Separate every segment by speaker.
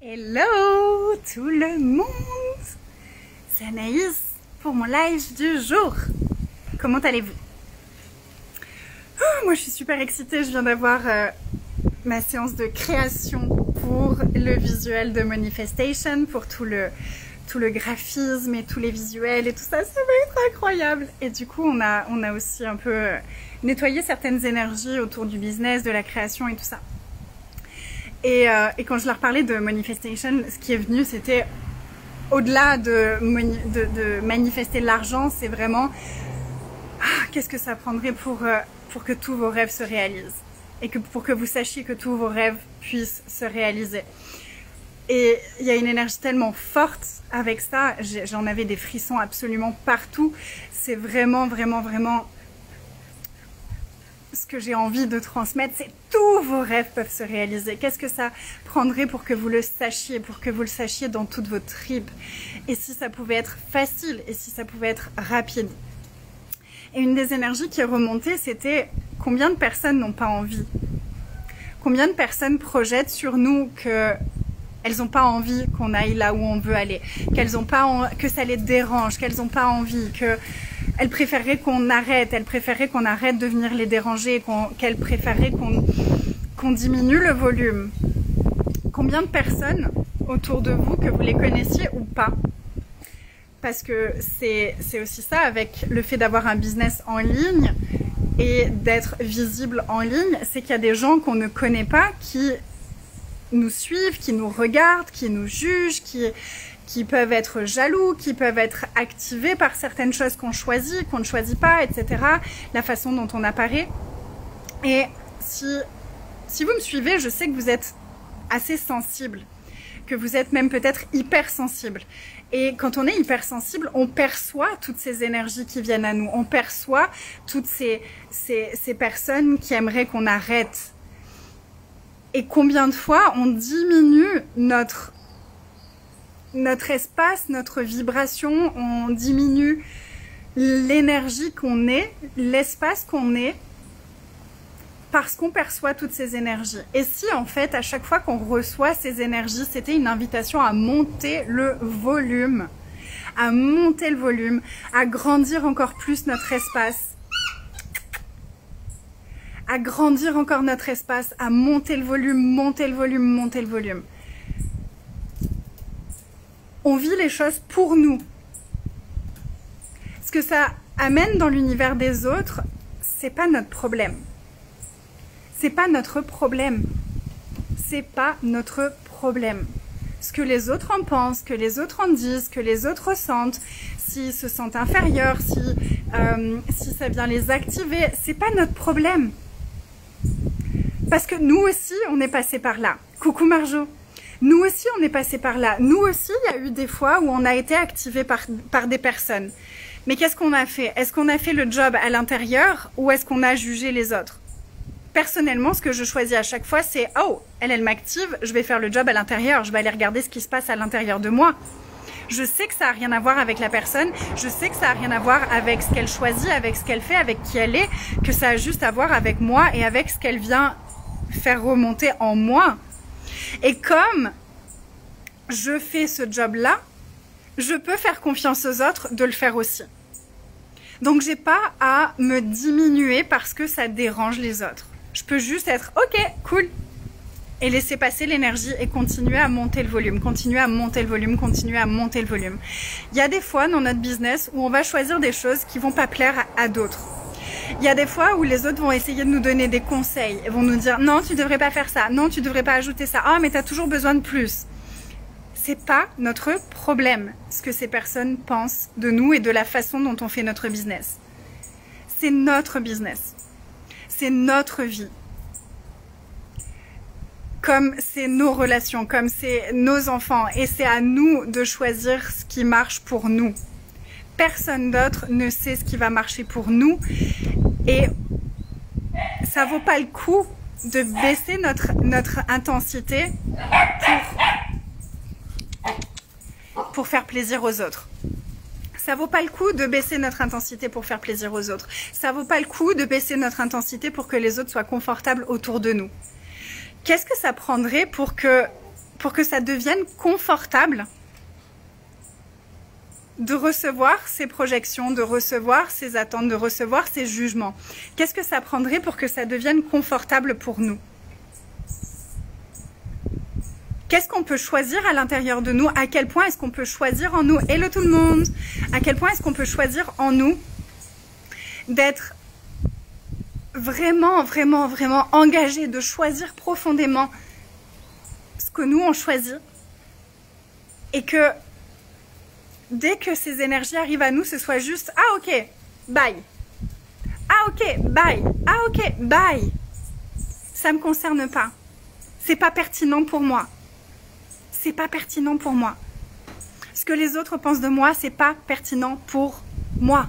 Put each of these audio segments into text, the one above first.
Speaker 1: Hello tout le monde, c'est Anaïs pour mon live du jour. Comment allez-vous? Moi je suis super excitée, je viens d'avoir ma séance de création pour le visuel de Manifestation, pour tout le graphisme et tous les visuels et tout ça, ça va être incroyable. Et du coup on a aussi un peu nettoyé certaines énergies autour du business, de la création et tout ça. Et quand je leur parlais de Manifestation, ce qui est venu, c'était au-delà de manifester l'argent, c'est vraiment qu'est-ce que ça prendrait pour que tous vos rêves se réalisent et pour que vous sachiez que tous vos rêves puissent se réaliser. Et il y a une énergie tellement forte avec ça, j'en avais des frissons absolument partout. C'est vraiment ce que j'ai envie de transmettre, c'est tous vos rêves peuvent se réaliser. Qu'est-ce que ça prendrait pour que vous le sachiez, pour que vous le sachiez dans toutes vos tripes? Et si ça pouvait être facile, et si ça pouvait être rapide? Et une des énergies qui est remontée, c'était combien de personnes n'ont pas envie? Combien de personnes projettent sur nous que elles n'ont pas envie qu'on aille là où on veut aller, que ça les dérange, qu'elles n'ont pas envie, qu'elles préféreraient qu'on arrête, de venir les déranger, qu'elles préféreraient qu'on diminue le volume. Combien de personnes autour de vous, que vous les connaissiez ou pas? Parce que c'est aussi ça avec le fait d'avoir un business en ligne et d'être visible en ligne, c'est qu'il y a des gens qu'on ne connaît pas qui nous suivent, qui nous regardent, qui nous jugent, qui peuvent être jaloux, qui peuvent être activés par certaines choses qu'on choisit, qu'on ne choisit pas, etc. La façon dont on apparaît. Et si vous me suivez, je sais que vous êtes assez sensible, que vous êtes même peut-être hypersensible. Et quand on est hypersensible, on perçoit toutes ces énergies qui viennent à nous. On perçoit toutes ces personnes qui aimeraient qu'on arrête. Et combien de fois on diminue notre espace, notre vibration, on diminue l'énergie qu'on est, l'espace qu'on est, parce qu'on perçoit toutes ces énergies. Et si en fait, à chaque fois qu'on reçoit ces énergies, c'était une invitation à monter le volume, à grandir encore plus notre espace, à grandir encore notre espace, à monter le volume. On vit les choses pour nous. Ce que ça amène dans l'univers des autres, c'est pas notre problème. C'est pas notre problème. Ce que les autres en pensent, que les autres en disent, que les autres ressentent, s'ils se sentent inférieurs, si ça vient les activer, c'est pas notre problème. Parce que nous aussi, on est passé par là. Coucou Marjo. Nous aussi, on est passé par là. Nous aussi, il y a eu des fois où on a été activé par des personnes. Mais qu'est-ce qu'on a fait? Est-ce qu'on a fait le job à l'intérieur ou est-ce qu'on a jugé les autres? Personnellement, ce que je choisis à chaque fois, c'est « Oh, elle m'active, je vais faire le job à l'intérieur. Je vais aller regarder ce qui se passe à l'intérieur de moi. » Je sais que ça n'a rien à voir avec la personne. Je sais que ça n'a rien à voir avec ce qu'elle choisit, avec ce qu'elle fait, avec qui elle est. Que ça a juste à voir avec moi et avec ce qu'elle vient faire remonter en moi. Et comme je fais ce job-là, je peux faire confiance aux autres de le faire aussi. Donc, j'ai pas à me diminuer parce que ça dérange les autres. Je peux juste être « Ok, cool » et laisser passer l'énergie et continuer à monter le volume, continuer à monter le volume. Il y a des fois dans notre business où on va choisir des choses qui vont pas plaire à d'autres. Il y a des fois où les autres vont essayer de nous donner des conseils, ils vont nous dire « Non, tu devrais pas faire ça, non, tu devrais pas ajouter ça, ah, mais tu as toujours besoin de plus. » C'est pas notre problème, ce que ces personnes pensent de nous et de la façon dont on fait notre business. C'est notre business. C'est notre vie. Comme c'est nos relations, comme c'est nos enfants, et c'est à nous de choisir ce qui marche pour nous. Personne d'autre ne sait ce qui va marcher pour nous, et ça vaut pas le coup de baisser notre intensité pour faire plaisir aux autres. Ça vaut pas le coup de baisser notre intensité pour faire plaisir aux autres. Ça vaut pas le coup de baisser notre intensité pour que les autres soient confortables autour de nous. Qu'est-ce que ça prendrait pour pour que ça devienne confortable de recevoir ces projections, de recevoir ces attentes, de recevoir ces jugements? Qu'est-ce que ça prendrait pour que ça devienne confortable pour nous? Qu'est-ce qu'on peut choisir à l'intérieur de nous? À quel point est-ce qu'on peut choisir en nous? Hello tout le monde! À quel point est-ce qu'on peut choisir en nous d'être vraiment, vraiment, vraiment engagé, de choisir profondément ce que nous on choisit, et que dès que ces énergies arrivent à nous, ce soit juste ah ok, bye, ah ok, bye, ah ok, bye, ça me concerne pas, c'est pas pertinent pour moi, c'est pas pertinent pour moi, ce que les autres pensent de moi, c'est pas pertinent pour moi.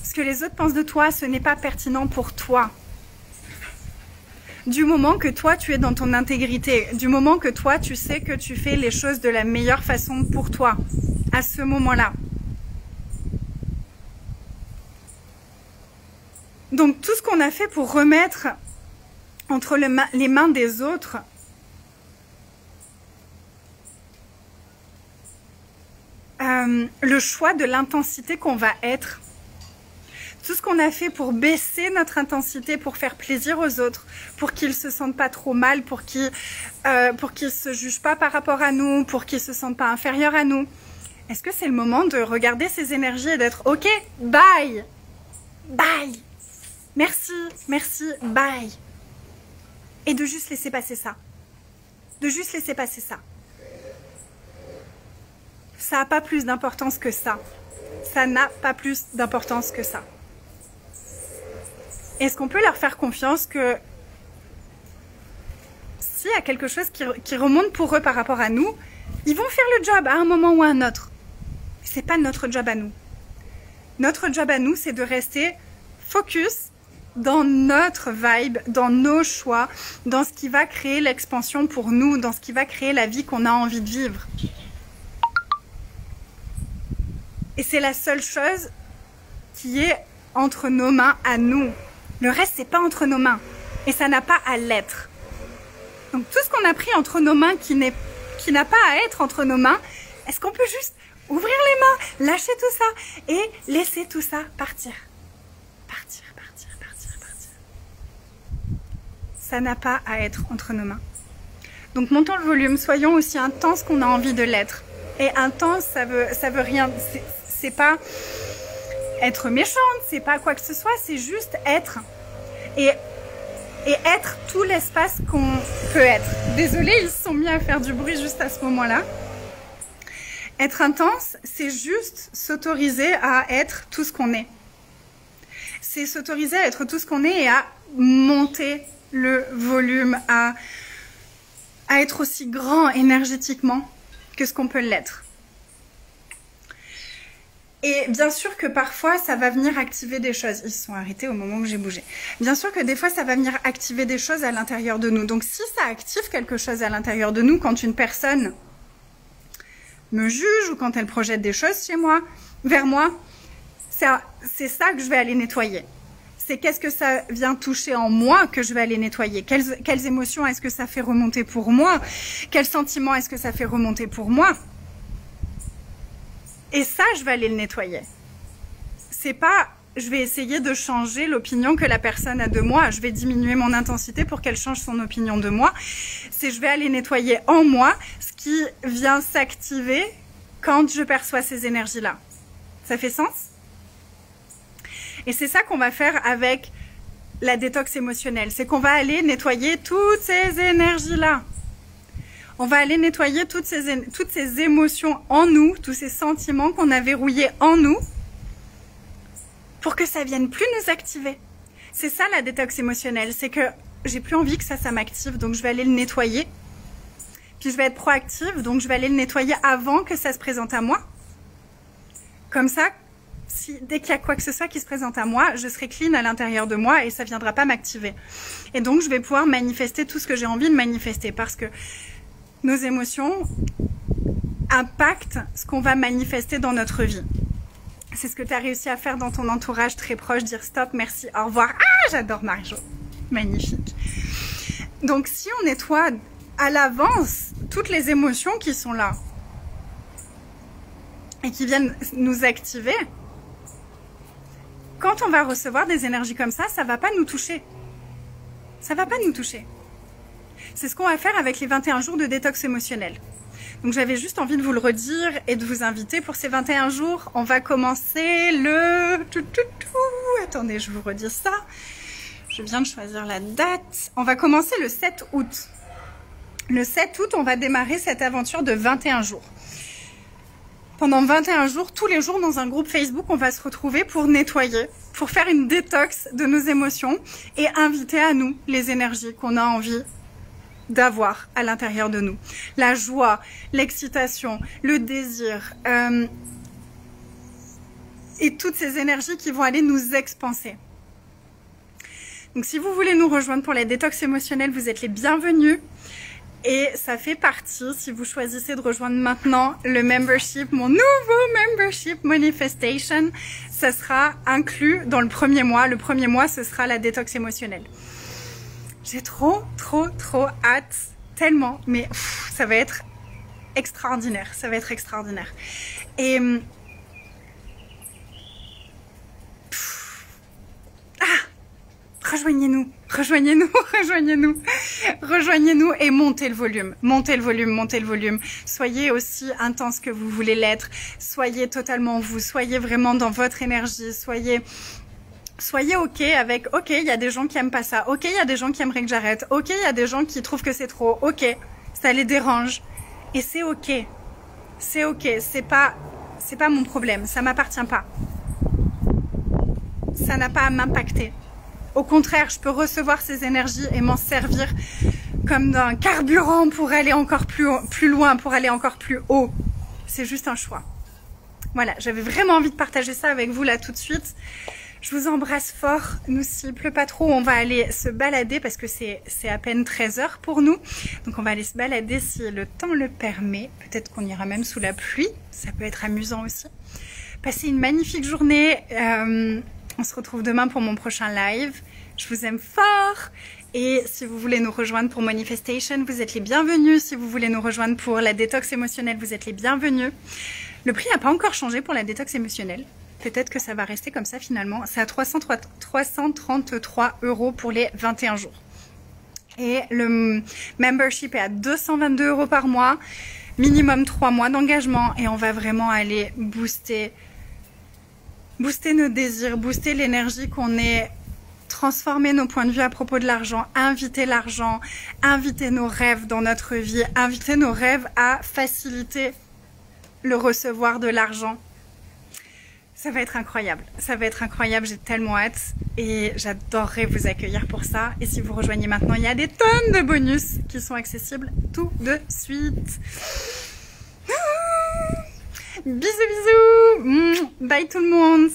Speaker 1: Ce que les autres pensent de toi, ce n'est pas pertinent pour toi. Du moment que toi, tu es dans ton intégrité, du moment que toi, tu sais que tu fais les choses de la meilleure façon pour toi, à ce moment-là. Donc, tout ce qu'on a fait pour remettre entre les mains des autres, le choix de l'intensité qu'on va être, tout ce qu'on a fait pour baisser notre intensité, pour faire plaisir aux autres, pour qu'ils se sentent pas trop mal, pour qu'ils se jugent pas par rapport à nous, pour qu'ils se sentent pas inférieurs à nous. Est-ce que c'est le moment de regarder ces énergies et d'être ok, bye, bye, merci, merci, bye, et de juste laisser passer ça, de juste laisser passer ça. Ça n'a pas plus d'importance que ça. Ça n'a pas plus d'importance que ça. Est-ce qu'on peut leur faire confiance que s'il y a quelque chose qui remonte pour eux par rapport à nous, ils vont faire le job à un moment ou à un autre. C'est pas notre job à nous. Notre job à nous, c'est de rester focus dans notre vibe, dans nos choix, dans ce qui va créer l'expansion pour nous, dans ce qui va créer la vie qu'on a envie de vivre. Et c'est la seule chose qui est entre nos mains à nous. Le reste, c'est pas entre nos mains. Et ça n'a pas à l'être. Donc tout ce qu'on a pris entre nos mains qui n'a pas à être entre nos mains, est-ce qu'on peut juste ouvrir les mains, lâcher tout ça et laisser tout ça partir? Partir, partir, partir, partir. Ça n'a pas à être entre nos mains. Donc montons le volume, soyons aussi intenses qu'on a envie de l'être. Et intense, ça veut rien... C'est pas être méchante, c'est pas quoi que ce soit, c'est juste être. Et être tout l'espace qu'on peut être. Désolée, ils se sont mis à faire du bruit juste à ce moment-là. Être intense, c'est juste s'autoriser à être tout ce qu'on est. C'est s'autoriser à être tout ce qu'on est et à monter le volume, à être aussi grand énergétiquement que ce qu'on peut l'être. Et bien sûr que parfois, ça va venir activer des choses. Ils se sont arrêtés au moment où j'ai bougé. Bien sûr que des fois, ça va venir activer des choses à l'intérieur de nous. Donc, si ça active quelque chose à l'intérieur de nous, quand une personne me juge ou quand elle projette des choses chez moi, vers moi, c'est ça que je vais aller nettoyer. C'est qu'est-ce que ça vient toucher en moi que je vais aller nettoyer. Quelles émotions est-ce que ça fait remonter pour moi? Quels sentiments est-ce que ça fait remonter pour moi? Et ça, je vais aller le nettoyer. C'est pas, je vais essayer de changer l'opinion que la personne a de moi. Je vais diminuer mon intensité pour qu'elle change son opinion de moi. C'est je vais aller nettoyer en moi ce qui vient s'activer quand je perçois ces énergies-là. Ça fait sens? Et c'est ça qu'on va faire avec la détox émotionnelle. C'est qu'on va aller nettoyer toutes ces énergies-là. On va aller nettoyer toutes ces émotions en nous, tous ces sentiments qu'on a verrouillés en nous, pour que ça vienne plus nous activer. C'est ça la détox émotionnelle, c'est que j'ai plus envie que ça m'active, donc je vais aller le nettoyer. Puis je vais être proactive, donc je vais aller le nettoyer avant que ça se présente à moi. Comme ça, dès qu'il y a quoi que ce soit qui se présente à moi, je serai clean à l'intérieur de moi et ça ne viendra pas m'activer. Et donc je vais pouvoir manifester tout ce que j'ai envie de manifester, parce que nos émotions impactent ce qu'on va manifester dans notre vie. C'est ce que tu as réussi à faire dans ton entourage très proche, dire stop, merci, au revoir. Ah, j'adore Marie-Jo. Magnifique. Donc, si on nettoie à l'avance toutes les émotions qui sont là et qui viennent nous activer, quand on va recevoir des énergies comme ça va pas nous toucher. Ça va pas nous toucher. C'est ce qu'on va faire avec les 21 jours de détox émotionnel. Donc j'avais juste envie de vous le redire et de vous inviter pour ces 21 jours. On va commencer le... Attendez, je vous redis ça. Je viens de choisir la date. On va commencer le 7 août. Le 7 août, on va démarrer cette aventure de 21 jours. Pendant 21 jours, tous les jours dans un groupe Facebook, on va se retrouver pour nettoyer, pour faire une détox de nos émotions et inviter à nous les énergies qu'on a envie d'avoir à l'intérieur de nous. La joie, l'excitation, le désir et toutes ces énergies qui vont aller nous expanser. Donc si vous voulez nous rejoindre pour la détox émotionnelle, vous êtes les bienvenus. Et ça fait partie, si vous choisissez de rejoindre maintenant le membership, mon nouveau membership Manifestation, ça sera inclus dans le premier mois. Le premier mois, ce sera la détox émotionnelle. J'ai trop hâte, tellement, mais ça va être extraordinaire, ça va être extraordinaire. Et rejoignez-nous, rejoignez-nous, rejoignez-nous, rejoignez-nous et montez le volume, montez le volume, montez le volume. Soyez aussi intense que vous voulez l'être, soyez totalement vous, soyez vraiment dans votre énergie, soyez ok avec, ok, il y a des gens qui aiment pas ça, ok, il y a des gens qui aimeraient que j'arrête, ok, il y a des gens qui trouvent que c'est trop, ok, ça les dérange. Et c'est ok, c'est pas mon problème, ça m'appartient pas. Ça n'a pas à m'impacter. Au contraire, je peux recevoir ces énergies et m'en servir comme d'un carburant pour aller encore plus loin, pour aller encore plus haut. C'est juste un choix. Voilà, j'avais vraiment envie de partager ça avec vous là tout de suite. Je vous embrasse fort. Nous, s'il pleut pas trop, on va aller se balader parce que c'est à peine 13 h pour nous. Donc on va aller se balader si le temps le permet. Peut-être qu'on ira même sous la pluie. Ça peut être amusant aussi. Passez une magnifique journée. On se retrouve demain pour mon prochain live. Je vous aime fort. Et si vous voulez nous rejoindre pour Manifestation, vous êtes les bienvenus. Si vous voulez nous rejoindre pour la détox émotionnelle, vous êtes les bienvenus. Le prix n'a pas encore changé pour la détox émotionnelle. Peut-être que ça va rester comme ça finalement. C'est à 333 € pour les 21 jours. Et le membership est à 222 € par mois. Minimum 3 mois d'engagement. Et on va vraiment aller booster nos désirs, booster l'énergie qu'on est, transformer nos points de vue à propos de l'argent, inviter nos rêves dans notre vie, inviter nos rêves à faciliter le recevoir de l'argent. Ça va être incroyable, j'ai tellement hâte et j'adorerais vous accueillir pour ça. Et si vous rejoignez maintenant, il y a des tonnes de bonus qui sont accessibles tout de suite. Bisous bisous, bye tout le monde.